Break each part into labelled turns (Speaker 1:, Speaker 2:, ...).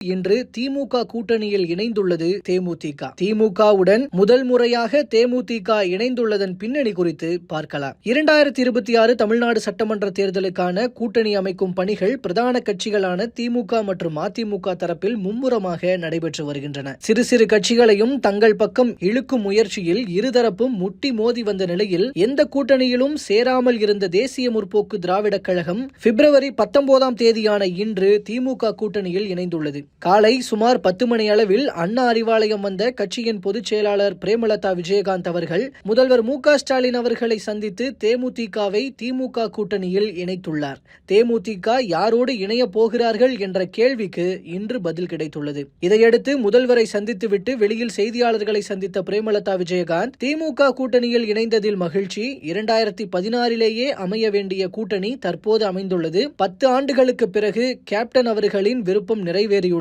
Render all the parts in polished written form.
Speaker 1: இன்று திமுக கூட்டணியில் இணைந்துள்ளது தேமுதிக. திமுகவுடன் முதல் முறையாக தேமுதிக இணைந்துள்ளதன் பின்னணி குறித்து பார்க்கலாம். 2026 தமிழ்நாடு சட்டமன்ற தேர்தலுக்கான கூட்டணி அமைக்கும் பணிகள் பிரதான கட்சிகளான திமுக மற்றும் அதிமுக தரப்பில் மும்முரமாக நடைபெற்று வருகின்றன. சிறு சிறு கட்சிகளையும் தங்கள் பக்கம் இழுக்கும் முயற்சியில் இருதரப்பும் முட்டி மோதி வந்த நிலையில் எந்த கூட்டணியிலும் சேராமல் இருந்த தேசிய முற்போக்கு திராவிடக் கழகம் பிப்ரவரி 19ஆம் தேதியான இன்று திமுக கூட்டணியில் இணைந்துள்ளது. காலை சுமார் 10 மணி அளவில் அண்ணா அறிவாலயம் வந்த கட்சியின் பொதுச் செயலாளர் பிரேமலதா விஜயகாந்த் அவர்கள் முதல்வர் மு.க. ஸ்டாலின் அவர்களை சந்தித்து தேமுதிகவை திமுக கூட்டணியில் இணைத்துள்ளார். தேமுதிக யாரோடு இணைய போகிறார்கள் என்ற கேள்விக்கு இன்று பதில் கிடைத்துள்ளது. இதையடுத்து முதல்வரை சந்தித்துவிட்டு வெளியில் செய்தியாளர்களை சந்தித்த பிரேமலதா விஜயகாந்த் திமுக கூட்டணியில் இணைந்ததில் மகிழ்ச்சி, 2016லேயே அமைய வேண்டிய கூட்டணி தற்போது அமைந்துள்ளது. 10 ஆண்டுகளுக்கு பிறகு கேப்டன் அவர்களின் விருப்பம் நிறைவேறியுள்ளது.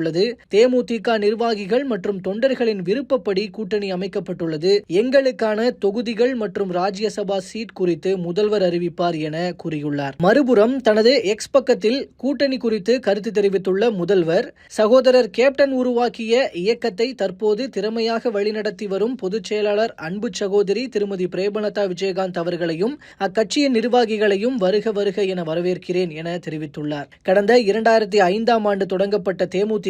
Speaker 1: தேமுதிக நிர்வாகிகள் மற்றும் தொண்டர்களின் விருப்பப்படி கூட்டணி அமைக்கப்பட்டுள்ளது. எங்களுக்கான தொகுதிகள் மற்றும் ராஜ்யசபா சீட் குறித்து முதல்வர் அறிவிப்பார் என கூறியுள்ளார். மறுபுறம் தனது எக்ஸ் பக்கத்தில் கூட்டணி குறித்து கருத்து தெரிவித்துள்ள முதல்வர், சகோதரர் கேப்டன் உருவாக்கிய இயக்கத்தை தற்போது திறமையாக வழிநடத்தி வரும் பொதுச் செயலாளர் அன்பு சகோதரி திருமதி பிரேமலதா விஜயகாந்த் அவர்களையும் அக்கட்சியின் நிர்வாகிகளையும் வருக வருக என வரவேற்கிறேன் என தெரிவித்துள்ளார். கடந்த 2005ஆம் ஆண்டு தொடங்கப்பட்ட தேமுதிக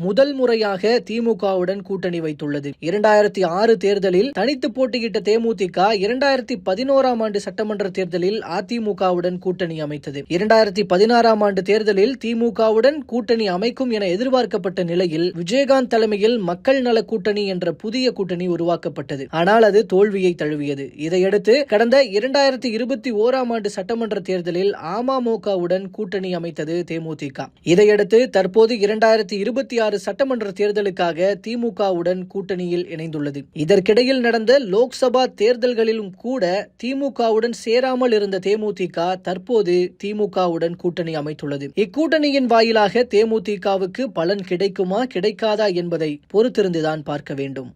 Speaker 1: முதல் முறையாக திமுகவுடன் கூட்டணி வைத்துள்ளது. 2006 தேர்தலில் தனித்து போட்டியிட்ட தேமுதிக 2011ஆம் ஆண்டு சட்டமன்ற தேர்தலில் அதிமுகவுடன் கூட்டணி அமைத்தது. 2016ஆம் ஆண்டு தேர்தலில் திமுகவுடன் கூட்டணி அமைக்கும் என எதிர்பார்க்கப்பட்ட நிலையில் விஜயகாந்த் தலைமையில் மக்கள் நல கூட்டணி என்ற புதிய கூட்டணி உருவாக்கப்பட்டது. ஆனால் அது தோல்வியை தழுவியது. இதையடுத்து கடந்த 2021ஆம் ஆண்டு சட்டமன்ற தேர்தலில் அமமுகவுடன் கூட்டணி அமைத்தது தேமுதிக. இதையடுத்து தற்போது 2026 சட்டமன்ற தேர்தலுக்காக திமுகவுடன் கூட்டணியில் இணைந்துள்ளது. இதற்கிடையில் நடந்த லோக்சபா தேர்தல்களிலும் கூட திமுகவுடன் சேராமல் இருந்த தேமுதிக தற்போது திமுகவுடன் கூட்டணி அமைத்துள்ளது. இக்கூட்டணியின் வாயிலாக தேமுதிகவுக்கு பலன் கிடைக்குமா கிடைக்காதா என்பதை பொறுத்திருந்துதான் பார்க்க வேண்டும்.